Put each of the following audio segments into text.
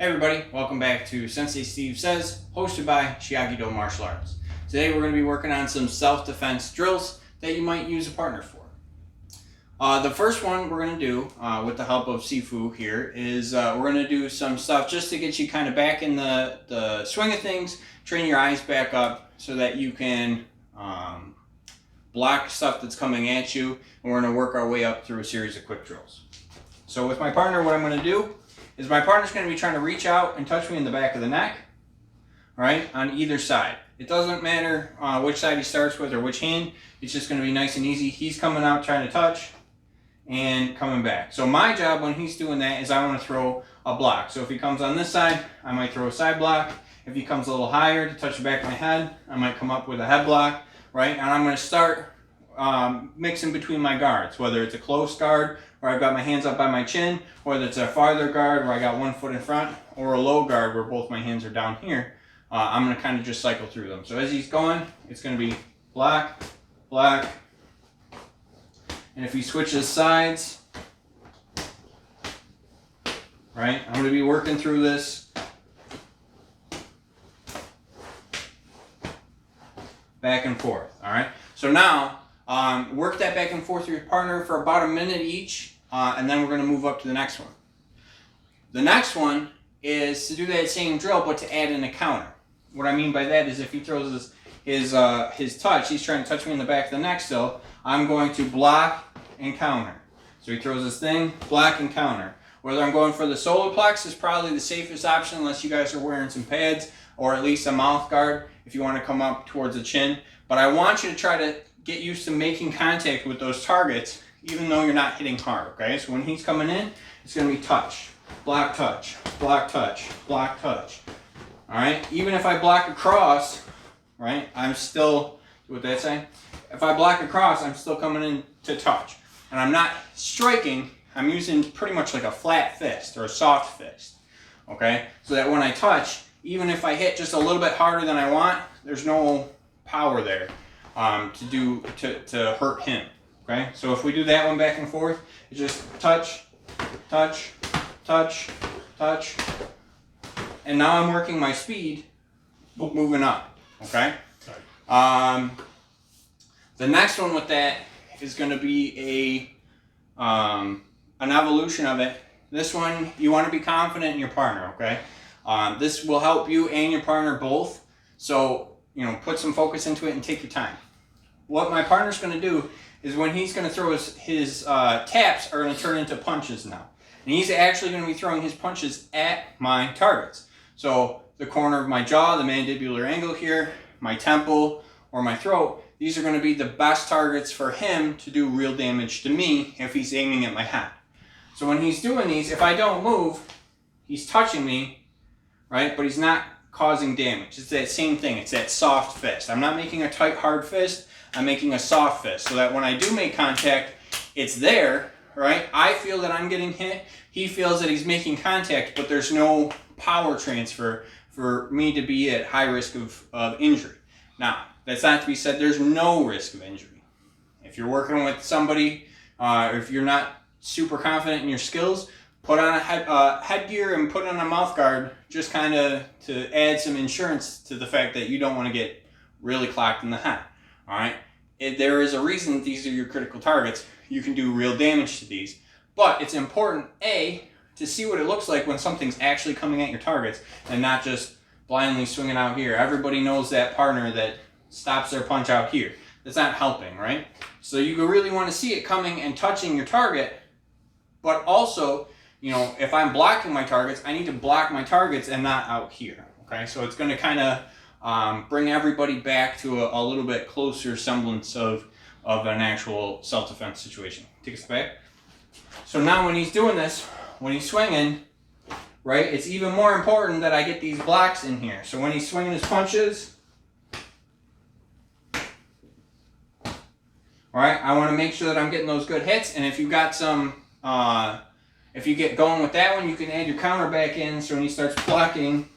Hey everybody, welcome back to Sensei Steve Says, hosted by Shiage Do Martial Arts. Today we're going to be working on some self-defense drills that you might use a partner for. The first one we're going to do, with the help of Sifu here, is we're going to do some stuff just to get you kind of back in the swing of things, train your eyes back up so that you can block stuff that's coming at you, and we're going to work our way up through a series of quick drills. So with my partner, what I'm going to do is my partner's going to be trying to reach out and touch me in the back of the neck, right, on either side. It doesn't matter which side he starts with or which hand. It's just going to be nice and easy. He's coming out trying to touch and coming back. So my job when he's doing that is I want to throw a block. So if he comes on this side, I might throw a side block. If he comes a little higher to touch the back of my head, I might come up with a head block, right? And I'm going to start mixing between my guards, whether it's a close guard where I've got my hands up by my chin, whether it's a farther guard where I got one foot in front, or a low guard where both my hands are down here. I'm going to kind of just cycle through them. So as he's going, it's going to be block, block, and if he switches sides, right, I'm going to be working through this back and forth, all right? So now, work that back and forth with your partner for about a minute each, and then we're going to move up to the next one. The next one is to do that same drill, but to add in a counter. What I mean by that is if he throws his touch, he's trying to touch me in the back of the neck still, I'm going to block and counter. So he throws this thing, block and counter. Whether I'm going for the solar plex is probably the safest option unless you guys are wearing some pads or at least a mouth guard if you want to come up towards the chin. But I want you to try to get used to making contact with those targets even though you're not hitting hard, okay? So when he's coming in, it's going to be touch, block, touch, block, touch, block, touch. All right? Even if I block across, right, I'm still, what did that say? If I block across, I'm still coming in to touch. And I'm not striking, I'm using pretty much like a flat fist or a soft fist, okay? So that when I touch, even if I hit just a little bit harder than I want, there's no power there to hurt him, okay? So if we do that one back and forth, it's just touch, touch, touch, touch, and now I'm working my speed, moving up, okay? The next one with that is going to be an evolution of it. This one, you want to be confident in your partner, okay? This will help you and your partner both, so put some focus into it and take your time. What my partner's going to do is when he's going to throw his taps are going to turn into punches now. And he's actually going to be throwing his punches at my targets. So the corner of my jaw, the mandibular angle here, my temple, or my throat, these are going to be the best targets for him to do real damage to me if he's aiming at my head. So when he's doing these, if I don't move, he's touching me, right? But he's not causing damage. It's that same thing. It's that soft fist. I'm not making a tight, hard fist. I'm making a soft fist so that when I do make contact, it's there, right? I feel that I'm getting hit. He feels that he's making contact, but there's no power transfer for me to be at high risk of injury. Now, that's not to be said there's no risk of injury. If you're working with somebody, if you're not super confident in your skills, put on a headgear and put on a mouth guard just kind of to add some insurance to the fact that you don't want to get really clocked in the head. All right? There is a reason that these are your critical targets. You can do real damage to these. But it's important, A, to see what it looks like when something's actually coming at your targets and not just blindly swinging out here. Everybody knows that partner that stops their punch out here. That's not helping, right? So you really want to see it coming and touching your target, but also, if I'm blocking my targets, I need to block my targets and not out here, okay? So it's going to kind of bring everybody back to a little bit closer semblance of an actual self-defense situation. Take a step back. So now when he's doing this, when he's swinging, right, it's even more important that I get these blocks in here. So when he's swinging his punches, all right, I want to make sure that I'm getting those good hits. And if you've got some, if you get going with that one, you can add your counter back in. So when he starts blocking,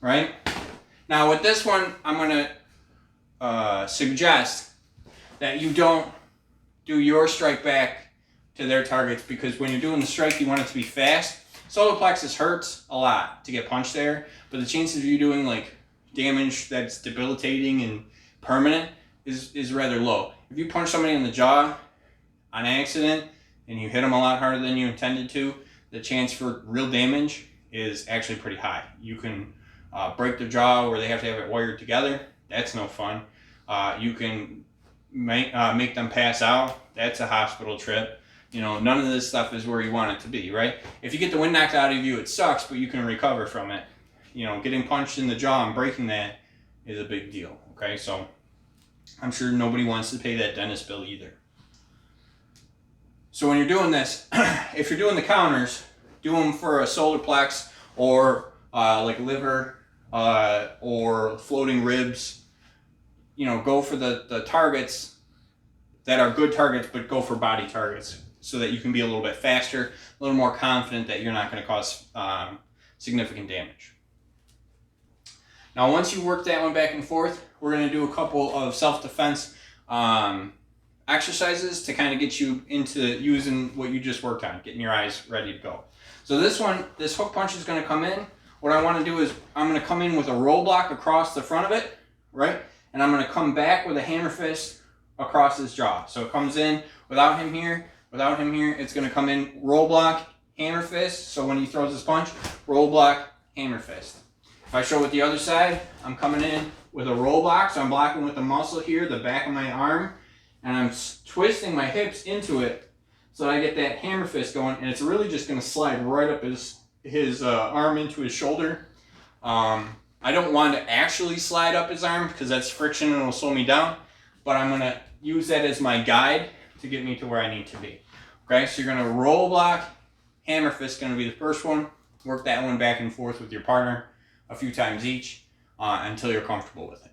right? Now with this one, I'm going to suggest that you don't do your strike back to their targets, because when you're doing the strike, you want it to be fast. Solar plexus hurts a lot to get punched there, but the chances of you doing like damage that's debilitating and permanent is rather low. If you punch somebody in the jaw on accident and you hit them a lot harder than you intended to, the chance for real damage is actually pretty high. You can break their jaw where they have to have it wired together. That's no fun. You can make them pass out. That's a hospital trip. You know, none of this stuff is where you want it to be, right? If you get the wind knocked out of you, it sucks, but you can recover from it. You know, getting punched in the jaw and breaking that is a big deal, okay? So I'm sure nobody wants to pay that dentist bill either. So when you're doing this, if you're doing the counters, do them for a solar plex or like liver or floating ribs. You know, go for the targets that are good targets, but go for body targets so that you can be a little bit faster, a little more confident that you're not going to cause significant damage. Now, once you work that one back and forth, we're going to do a couple of self-defense exercises to kind of get you into using what you just worked on, getting your eyes ready to go. So this hook punch is going to come in. What I want to do is I'm going to come in with a roll block across the front of it, right? And I'm going to come back with a hammer fist across his jaw. So it comes in without him here, it's going to come in roll block, hammer fist. So when he throws his punch, roll block, hammer fist. If I show with the other side, I'm coming in with a roll block. So I'm blocking with the muscle here, the back of my arm, and I'm twisting my hips into it so that I get that hammer fist going, and it's really just going to slide right up his arm into his shoulder. I don't want to actually slide up his arm because that's friction and it'll slow me down, but I'm going to use that as my guide to get me to where I need to be. Okay, so you're going to roll block, hammer fist going to be the first one. Work that one back and forth with your partner a few times each until you're comfortable with it.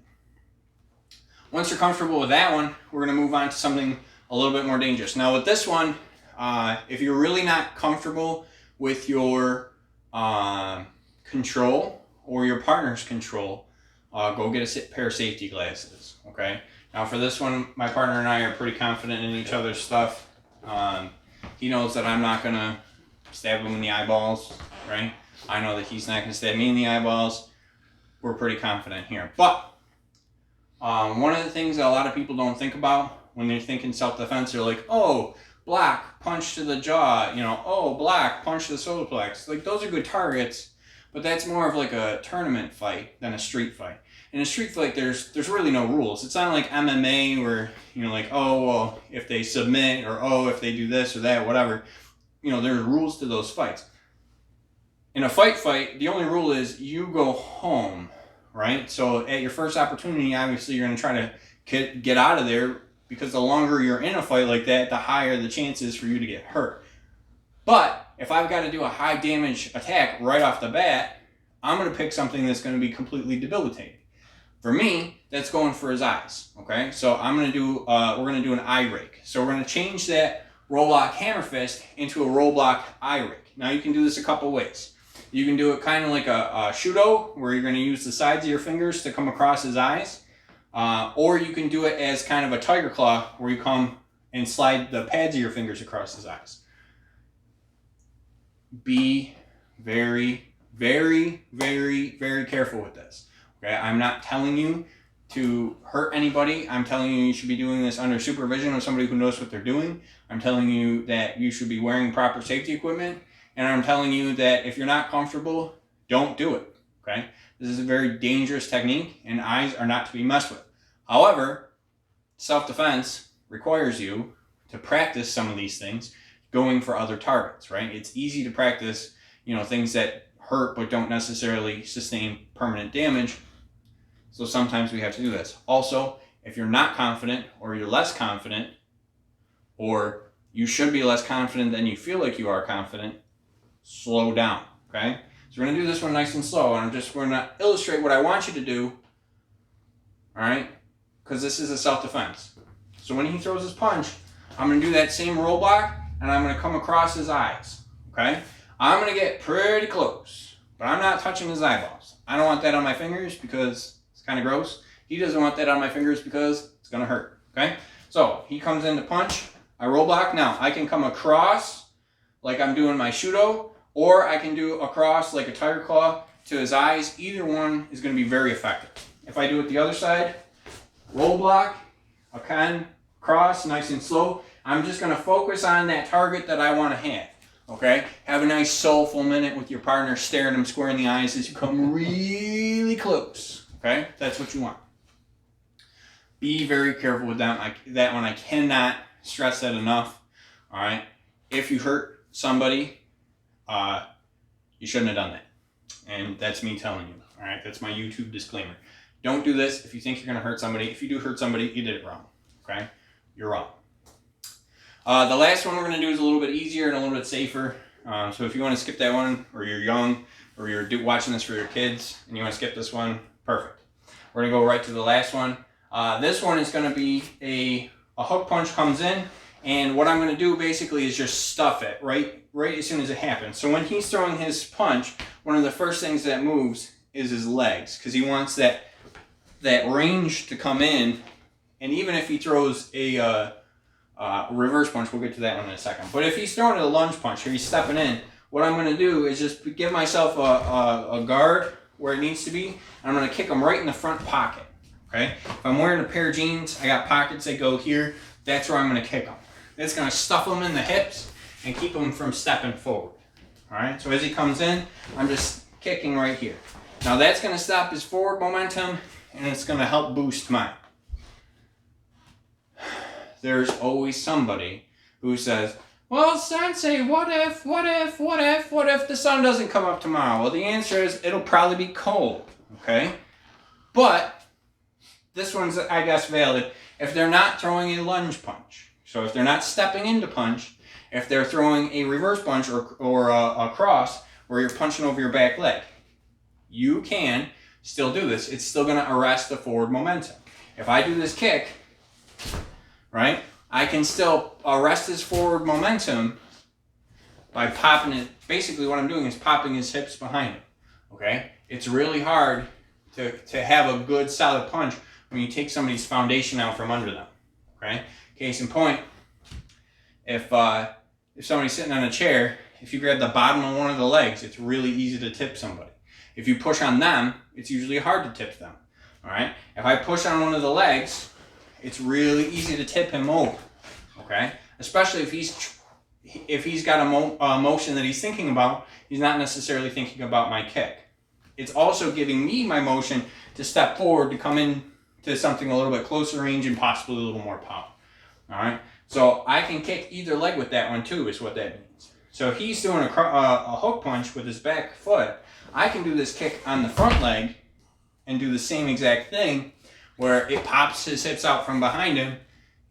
Once you're comfortable with that one, we're going to move on to something a little bit more dangerous. Now with this one, if you're really not comfortable with your control or your partner's control, go get a pair of safety glasses, okay? Now for this one, my partner and I are pretty confident in each other's stuff. He knows that I'm not going to stab him in the eyeballs, right? I know that he's not going to stab me in the eyeballs. We're pretty confident here. But one of the things that a lot of people don't think about when they're thinking self-defense, they're like, oh, black, punch to the jaw, you know, oh, black, punch to the solar plex. Like, those are good targets, but that's more of like a tournament fight than a street fight. In a street fight, there's really no rules. It's not like MMA where, you know, like, oh, well, if they submit, or oh, if they do this or that, whatever. You know, there's rules to those fights. In a fight, the only rule is you go home, right? So at your first opportunity, obviously, you're going to try to get out of there, because the longer you're in a fight like that, the higher the chances for you to get hurt. But if I've got to do a high damage attack right off the bat, I'm going to pick something that's going to be completely debilitating. For me, that's going for his eyes, okay? So I'm going to do, we're going to do an eye rake. So we're going to change that roll block hammer fist into a roll block eye rake. Now you can do this a couple ways. You can do it kind of like a Shiage, where you're going to use the sides of your fingers to come across his eyes. Or you can do it as kind of a tiger claw, where you come and slide the pads of your fingers across his eyes. Be very, very, very, very careful with this. Okay, I'm not telling you to hurt anybody. I'm telling you should be doing this under supervision of somebody who knows what they're doing. I'm telling you that you should be wearing proper safety equipment. And I'm telling you that if you're not comfortable, don't do it. Okay, this is a very dangerous technique, and eyes are not to be messed with. However, self-defense requires you to practice some of these things going for other targets, right? It's easy to practice, you know, things that hurt but don't necessarily sustain permanent damage. So sometimes we have to do this. Also, if you're not confident, or you're less confident, or you should be less confident than you feel like you are confident, slow down, okay? So we're going to do this one nice and slow, and we're going to illustrate what I want you to do, all right? Because this is a self-defense. So when he throws his punch, I'm going to do that same roll block, and I'm going to come across his eyes, okay? I'm going to get pretty close, but I'm not touching his eyeballs. I don't want that on my fingers because it's kind of gross. He doesn't want that on my fingers because it's going to hurt, okay? So he comes in to punch. I roll block. Now I can come across like I'm doing my Shiage, or I can do a cross like a tiger claw to his eyes. Either one is going to be very effective. If I do it the other side, roll block, again, cross, nice and slow. I'm just going to focus on that target that I want to have. Okay? Have a nice soulful minute with your partner, staring them square in the eyes as you come really close. Okay? That's what you want. Be very careful with that one. I cannot stress that enough. All right? If you hurt somebody, you shouldn't have done that. And that's me telling you. All right? That's my YouTube disclaimer. Don't do this if you think you're going to hurt somebody. If you do hurt somebody, you did it wrong. Okay? You're wrong. The last one we're going to do is a little bit easier and a little bit safer. So if you want to skip that one, or you're young, or you're watching this for your kids, and you want to skip this one, perfect. We're going to go right to the last one. This one is going to be a hook punch comes in, and what I'm going to do basically is just stuff it right as soon as it happens. So when he's throwing his punch, one of the first things that moves is his legs, because he wants that range to come in. And even if he throws a reverse punch, we'll get to that one in a second. But if he's throwing a lunge punch, or he's stepping in, what I'm going to do is just give myself a guard where it needs to be, and I'm going to kick him right in the front pocket. Okay? If I'm wearing a pair of jeans, I got pockets that go here. That's where I'm going to kick him. It's going to stuff him in the hips and keep him from stepping forward. All right? So as he comes in, I'm just kicking right here. Now that's going to stop his forward momentum, and it's going to help boost mine. There's always somebody who says, well, Sensei, what if the sun doesn't come up tomorrow? Well, the answer is it'll probably be cold, okay? But this one's, I guess, valid if they're not throwing a lunge punch. So if they're not stepping into punch, if they're throwing a reverse punch or a cross where you're punching over your back leg, you can still do this. It's still going to arrest the forward momentum. If I do this kick, right, I can still arrest his forward momentum by popping it. Basically what I'm doing is popping his hips behind him, okay? It's really hard to have a good solid punch when you take somebody's foundation out from under them, okay? Case in point, if somebody's sitting on a chair, if you grab the bottom of one of the legs, it's really easy to tip somebody. If you push on them, it's usually hard to tip them, all right? If I push on one of the legs, it's really easy to tip him over, okay? Especially if he's got a motion that he's thinking about, he's not necessarily thinking about my kick. It's also giving me my motion to step forward, to come in to something a little bit closer range and possibly a little more power, all right? So I can kick either leg with that one too, is what that means. So if he's doing a hook punch with his back foot, I can do this kick on the front leg and do the same exact thing, where it pops his hips out from behind him,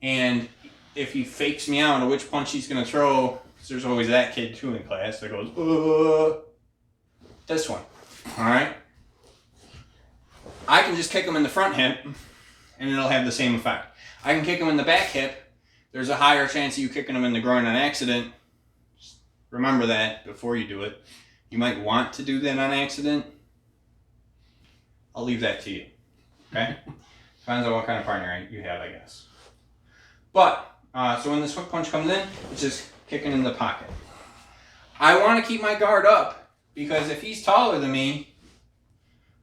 and if he fakes me out on which punch he's going to throw, there's always that kid too in class that goes, this one, all right? I can just kick him in the front hip, and it'll have the same effect. I can kick him in the back hip. There's a higher chance of you kicking him in the groin on accident. Just remember that before you do it. You might want to do that on accident. I'll leave that to you, okay? Depends on what kind of partner you have, I guess. But, so when this hook punch comes in, it's just kicking in the pocket. I want to keep my guard up, because if he's taller than me,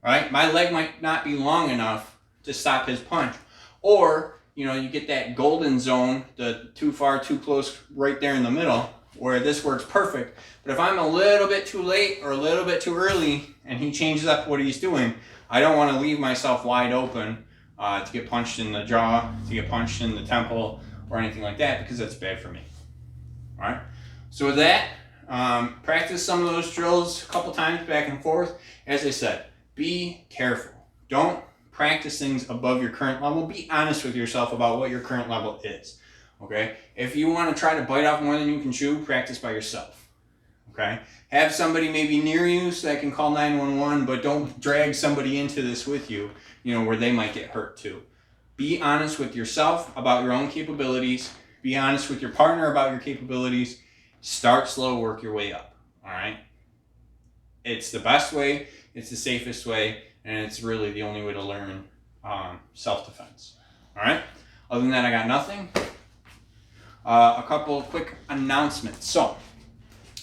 right, my leg might not be long enough to stop his punch. Or, you know, you get that golden zone, the too far, too close, right there in the middle, where this works perfect. But if I'm a little bit too late or a little bit too early, and he changes up what he's doing, I don't want to leave myself wide open to get punched in the jaw, to get punched in the temple, or anything like that, because that's bad for me. All right? So with that, practice some of those drills a couple times back and forth. As I said, be careful. Don't practice things above your current level. Be honest with yourself about what your current level is. Okay? If you want to try to bite off more than you can chew, practice by yourself. Okay? Have somebody maybe near you so that can call 911, but don't drag somebody into this with you, you know, where they might get hurt too. Be honest with yourself about your own capabilities. Be honest with your partner about your capabilities. Start slow, work your way up. All right? It's the best way, it's the safest way, and it's really the only way to learn self-defense. All right? Other than that, I got nothing. A couple quick announcements. So,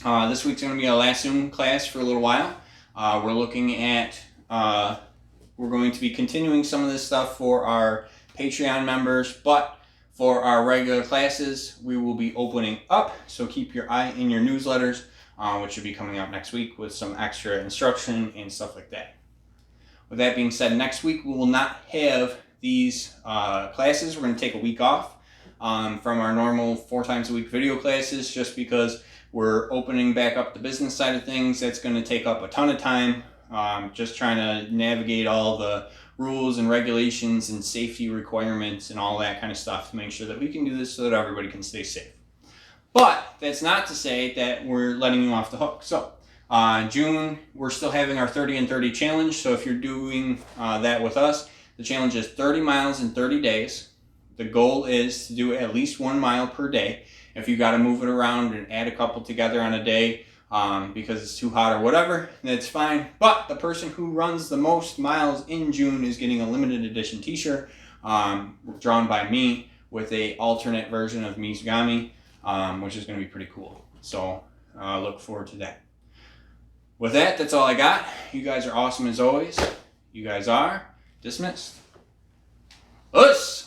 This week's going to be our last Zoom class for a little while. We're looking at, we're going to be continuing some of this stuff for our Patreon members, but for our regular classes, we will be opening up. So keep your eye in your newsletters, which should be coming out next week with some extra instruction and stuff like that. With that being said, next week we will not have these classes. We're going to take a week off from our normal 4 times a week video classes, just because we're opening back up the business side of things. That's going to take up a ton of time, just trying to navigate all the rules and regulations and safety requirements and all that kind of stuff to make sure that we can do this so that everybody can stay safe. But that's not to say that we're letting you off the hook. So June, we're still having our 30 and 30 challenge. So if you're doing that with us, the challenge is 30 miles in 30 days. The goal is to do at least 1 mile per day. If you got to move it around and add a couple together on a day because it's too hot or whatever, that's fine. But the person who runs the most miles in June is getting a limited edition t-shirt drawn by me with a alternate version of Mizugami, which is going to be pretty cool. So look forward to that. With that, that's all I got. You guys are awesome as always. You guys are dismissed. Us!